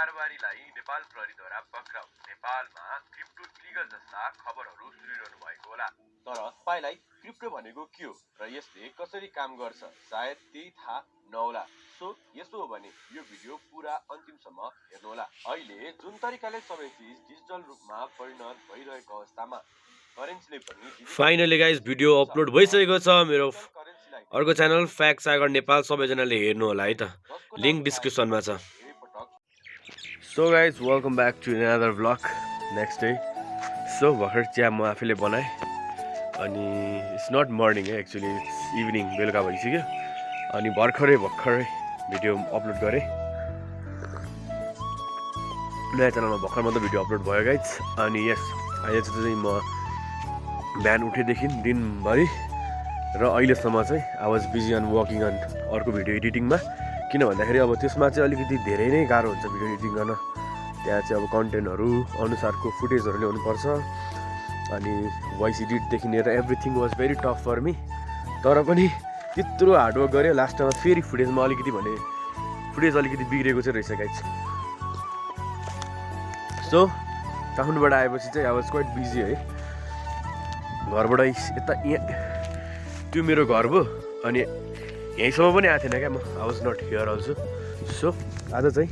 कारोबारीलाई नेपाल प्रहरीद्वारा पक्राउ। नेपालमा crypto illegal जस्ता खबरहरू सुनिरहनु भएको होला। तर तपाईलाई क्रिप्टो भनेको के हो र यसले कसरी काम गर्छ सायद त्यही थाहा नहोला। सो यसो हो भने यो भिडियो पुरा अन्तिमसम्म हेर्नुहोला। अहिले जुन तरिकाले सबै चीज डिजिटल रूपमा परिणत भइरहेको अवस्थामा करेन्सीले पनि फाइनली गाइस भिडियो अपलोड भइसकेको छ मेरो अर्को च्यानल फ्याक्ट सागर नेपाल, सबैजनाले हेर्नु होला है त, लिंक डिस्क्रिप्सनमा छ। So guys welcome back to another vlog next day. So भर्खर चिया म आफैले बनाएँ अनि इट्स नट मर्निङ है, एक्चुअली इट्स इभिनिङ, बेलुका भइसक्यो। अनि भर्खरै भिडियो अपलोड गरेँ, नयाँ च्यानलमा भर्खर मात्रै भिडियो अपलोड भयो गाइज। अनि यस अहिले चाहिँ म बिहान उठेदेखि दिनभरि र अहिलेसम्म चाहिँ I was busy on working on अर्को भिडियो एडिटिङमा। किन भन्दाखेरि अब त्यसमा चाहिँ अलिकति धेरै नै गाह्रो हुन्छ भिडियो एडिटिङ गर्न। त्यहाँ चाहिँ अब कन्टेन्टहरू अनुसारको फुटेजहरू ल्याउनुपर्छ अनि भोइस एडिटदेखि लिएर everything was very tough for me. तर पनि त्यत्रो हार्डवर्क गरेँ, लास्टमा फेरि फुटेज अलिकति बिग्रेको चाहिँ रहेछ गाइज। सो काठमाडौँबाट आएपछि चाहिँ आई वाज क्वाइट बिजी है। घरबाट यता यहाँ त्यो मेरो घर भयो अनि यहीँसम्म पनि आएको थिएन क्या म, I was not here also. So आज चाहिँ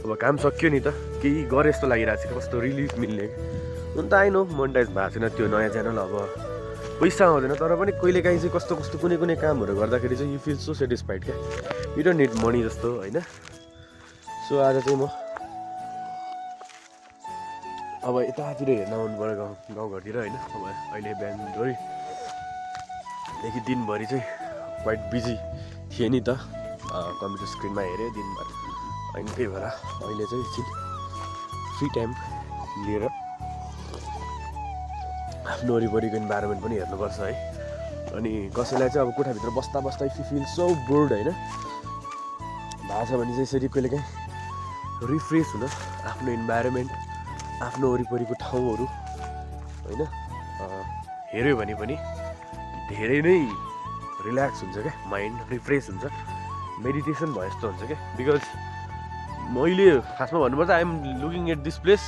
अब काम सक्यो नि त, केही गरे जस्तो लागिरहेको छ, कस्तो रिलिफ मिल्ने। हुन त आइनो मोनिटाइज भएको छैन त्यो नयाँ च्यानल, अब पैसा आउँदैन। तर पनि कहिलेकाहीँ चाहिँ कस्तो कुनै कामहरू गर्दाखेरि चाहिँ यु फिल सो सेटिस्फाइड क्या, यु डोन्ट निड मनी जस्तो होइन। सो आज चाहिँ म अब यतातिर हेर्न आउनु पऱ्यो गाउँघरतिर होइन। अब अहिले बिहानदेखि दिनभरि चाहिँ क्वाइट बिजी थिएँ नि त, कम्प्युटर स्क्रिनमा हेऱ्यो दिनभर। अनि त्यही भएर अहिले चाहिँ एकछिन फ्री टाइम लिएर आफ्नो वरिपरिको इन्भाइरोमेन्ट पनि हेर्नुपर्छ है। अनि कसैलाई चाहिँ अब कोठाभित्र बस्दा if you feel so bored होइन भएको छ भने चाहिँ यसरी कहिलेकाहीँ रिफ्रेस हुन आफ्नो इन्भाइरोमेन्ट, आफ्नो वरिपरिको ठाउँहरू होइन हेऱ्यो भने पनि धेरै नै रिल्याक्स हुन्छ क्या, माइन्ड रिफ्रेस हुन्छ, मेडिटेसन भयो जस्तो हुन्छ क्या। बिकज मैले खासमा भन्नुपर्छ I am looking at this place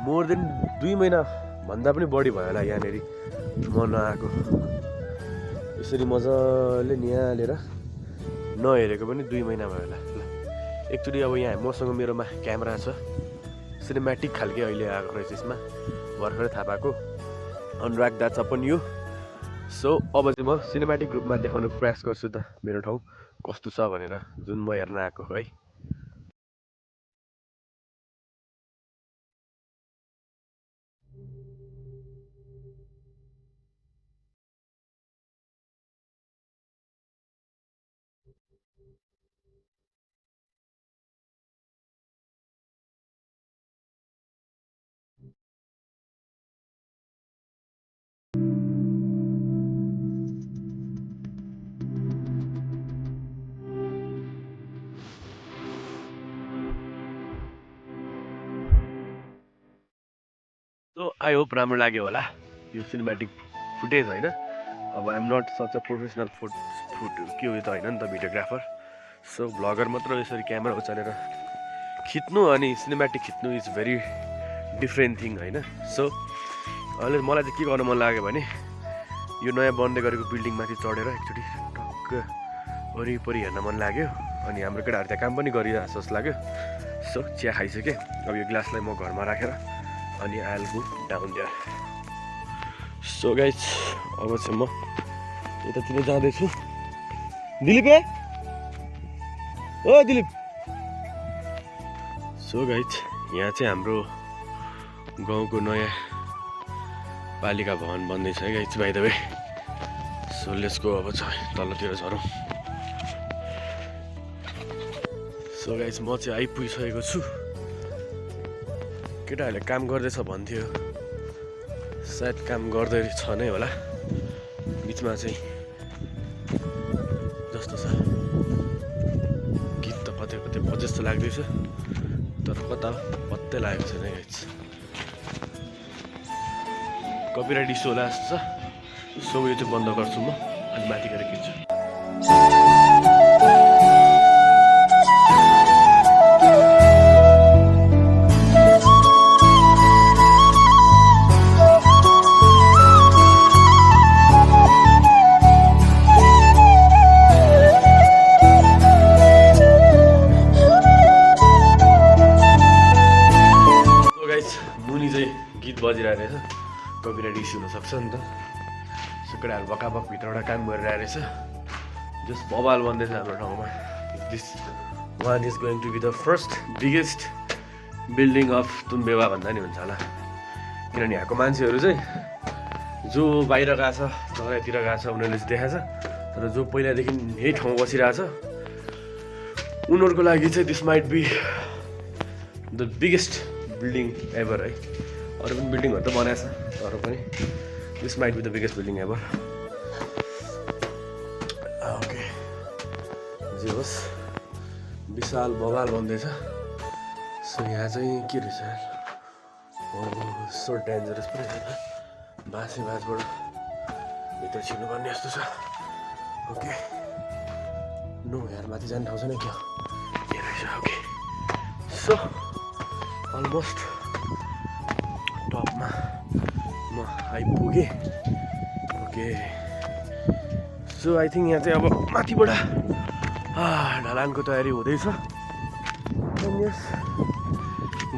more than 2 महिना भन्दा पनि बढी भयो होला यहाँनिर म नआएको। यसरी मजाले निहालेर नहेरेको पनि 2 महिना भयो होला। ल एक्चुअली अब यहाँ मसँग मेरोमा क्यामेरा छ, सिनेमेटिक खालके अहिले आएको रहेछ यसमा, भर्खरै थाहा पाएको। अनराक द्याट्स अपन यु। सो अब चाहिँ म सिनेमेटिक रूपमा देखाउनु प्रयास गर्छु त मेरो ठाउँ कस्तो छ भनेर, जुन म हेर्न आएको है। सो आई होप राम्रो लाग्यो होला यो सिनेमेटिक फुटेज होइन। अब I'm not such a professional के उयो त होइन नि त, भिडियोग्राफर। सो भ्लगर मात्र यसरी क्यामेरा उचालेर खिच्नु अनि सिनेमेटिक खिच्नु इज भेरी डिफ्रेन्ट थिङ होइन। सो अहिले मलाई चाहिँ के गर्नु मन लाग्यो भने यो नयाँ बन्दै गरेको बिल्डिङमाथि चढेर एकचोटि टक्क वरिपरि हेर्न मन लाग्यो। अनि हाम्रो केटाहरू त्यहाँ काम पनि गरिरहेको जस्तो लाग्यो। सो चिया खाइसकेँ, अब यो ग्लासलाई म घरमा राखेर अनि I will go down there. So guys अब चाहिँ म यतातिर जाँदैछु। दिलीप ओ दिलीप। सो गाइज यहाँ चाहिँ हाम्रो गाउँको नयाँ पालिका भवन बन्दैछ है guys by the way. So let's go, अब चाहिँ तलतिर झरौँ। सो गाइज म चाहिँ आइपुगिसकेको छु। केटाहरूले काम गर्दैछ भन्थ्यो, सायद काम गर्दै छ नै होला। बिचमा चाहिँ जस्तो छ गीत त कतै बजे जस्तो लाग्दैछ, तर कता पत्तै लागेको छैन गाइज। कपिराइट इस्यु होला जस्तो छ। सो यो चाहिँ बन्द गर्छु म, अनि माथि गएर खिच्छु। कपिराइट इस्यु हुनसक्छ नि त सुकडाहरू बकाबक भित्रबाट काम गरिरहेको रहेछ जस्ट बबाल बन्दैछ हाम्रो ठाउँमा this one is going to be the first biggest building of Tumbewa भन्दा नि हुन्छ होला किनभने यहाँको मान्छेहरू चाहिँ जो बाहिर गएको छ चराइतिर गएको छ उनीहरूले चाहिँ देखाएको छ तर जो पहिलादेखि यही ठाउँ बसिरहेको छ उनीहरूको लागि चाहिँ this might be the biggest building ever है अरू पनि बिल्डिङहरू त बनाएको छ तर पनि this might be the biggest building ever okay जे होस् विशाल बवाल बन्दैछ सो यहाँ चाहिँ के रहेछ सो डेन्जरस पनि छैन बाँसे बाँसबाट भित्र छिर्नुपर्ने जस्तो छ ओके नो यार माथि जाने ठाउँ छैन क्या ए रहेछ ओके सो अलमोस्ट टपमा म आइपुगेँ ओके सो आई थिङ्क यहाँ चाहिँ अब माथिबाट ढलानको तयारी हुँदैछ यस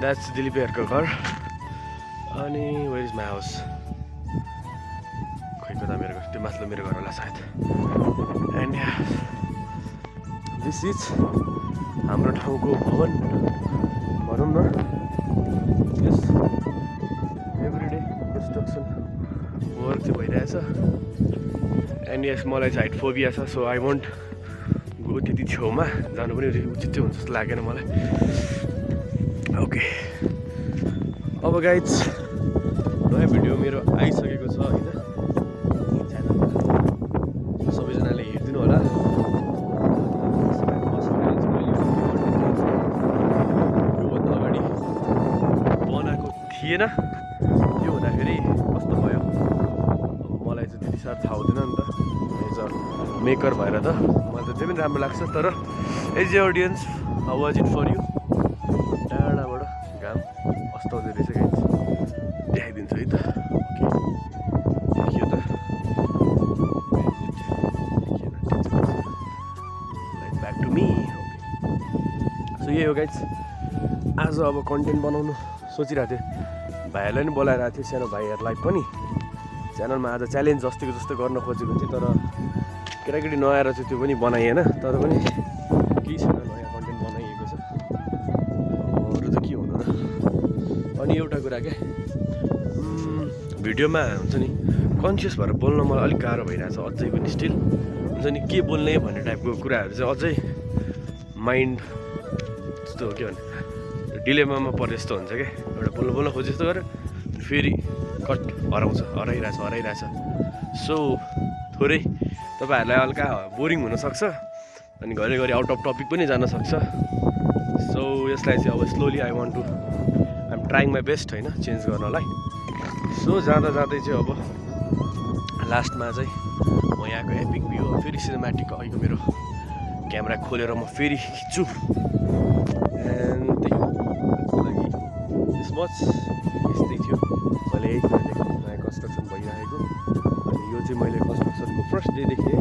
द्याट्स दिलीपहरूको घर अनि वेयर इज माई हाउस खै कता मेरो घर त्यो माथिल्लो मेरो घर होला सायद एन्ड दिस इज हाम्रो ठाउँको भवन भनौँ न यस एभ्रिडे कन्स्ट्रक्सन वर्क चाहिँ भइरहेछ एन्ड यस मलाई चाहिँ हाइट फोबिया छ सो आई वन्ट गो त्यति छेउमा जानु पनि उचित चाहिँ हुन्छ जस्तो लागेन मलाई ओके अब गाइज नयाँ भिडियो मेरो आइसकेको छ होइन च्यानलमा सबैजनाले हेरिदिनु होला योभन्दा अगाडि बनाएको थिएन त्यो हुँदाखेरि कस्तो भयो अब मलाई चाहिँ त्यति साह्रो थाहा हुँदैन नि त एज अ मेकर भएर त मलाई त त्यही पनि राम्रो लाग्छ तर as a audience how was it for you टाढाबाट घाम अस्ताउँदै रहेछ गाइज देखाइदिन्छु है त देखियो त ब्याक टु मी सो यही हो गाइज आज अब कन्टेन्ट बनाउनु सोचिरहेको थिएँ भाइहरूलाई पनि बोलाएर आएको थियो सानो भाइहरूलाई पनि च्यानलमा आज च्यालेन्ज अस्तिको जस्तो गर्न खोजेको थिएँ तर केटाकेटी नआएर चाहिँ त्यो पनि बनाइएन तर पनि केही छैन नयाँ कन्टेन्ट बनाइएको छ अरू त के हुनु र अनि एउटा कुरा क्या भिडियोमा हुन्छ नि कन्सियस भएर बोल्न मलाई अलिक गाह्रो भइरहेछ अझै पनि स्टिल हुन्छ नि के बोल्ने भन्ने टाइपको कुराहरू चाहिँ अझै माइन्ड जस्तो हो के भने डिलेमामा परे जस्तो हुन्छ क्या एउटा बोल्न खोजे जस्तो गरेर फेरि कट हराइरहेछ सो थोरै तपाईँहरूलाई हल्का बोरिङ हुनसक्छ अनि घरिघरि आउट अफ टपिक पनि जान सक्छ सो यसलाई चाहिँ अब slowly I want to I'm trying my best होइन चेन्ज गर्नलाई सो जाँदा जाँदै चाहिँ अब लास्टमा चाहिँ म यहाँको एपिक भ्यू फेरि सिनेमेटिक अहिलेको मेरो क्यामेरा खोलेर म फेरि खिच्छु एन्ड त्यही लागि दिस मच यस्तै थियो मैले यही कुरा देखेँ नयाँ कन्स्ट्रक्सन भइरहेको अनि यो चाहिँ मैले कन्स्ट्रक्सनको फर्स्ट डेदेखि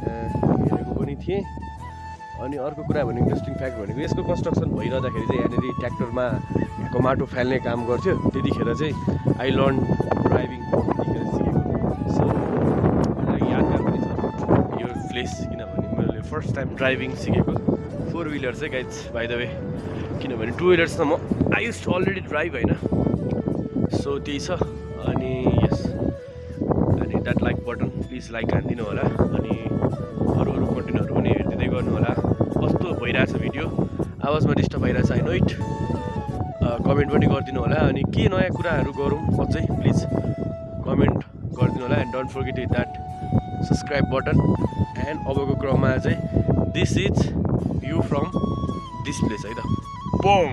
हेरेको पनि थिएँ अनि अर्को कुरा भने इन्ट्रेस्टिङ फ्याक्ट भनेको यसको कन्स्ट्रक्सन भइरहँदाखेरि चाहिँ यहाँनिर ट्र्याक्टरमा यहाँको माटो फाल्ने काम गर्थ्यो त्यतिखेर चाहिँ आई लर्न ड्राइभिङ त्यतिखेर सिकेको सो मलाई यादगार पनि छ यो प्लेस किनभने मैले फर्स्ट टाइम ड्राइभिङ सिकेको 4 व्हिलर चाहिँ गाइज बाई द वे किनभने 2 व्हिलर्स त म I use to already drive होइन सो त्यही छ अनि यस अनि that like button please like हानिदिनु होला अनि अरू कन्टेन्टहरू पनि हेरिदिँदै गर्नु होला कस्तो भइरहेछ भिडियो आवाजमा डिस्टर्ब भइरहेछ आई नो इट कमेन्ट पनि गरिदिनु होला अनि के नयाँ कुराहरू गरौँ अझै प्लिज कमेन्ट गरिदिनु होला and don't forget it that subscribe button and अबको क्रममा चाहिँ this is view from this place है त बोम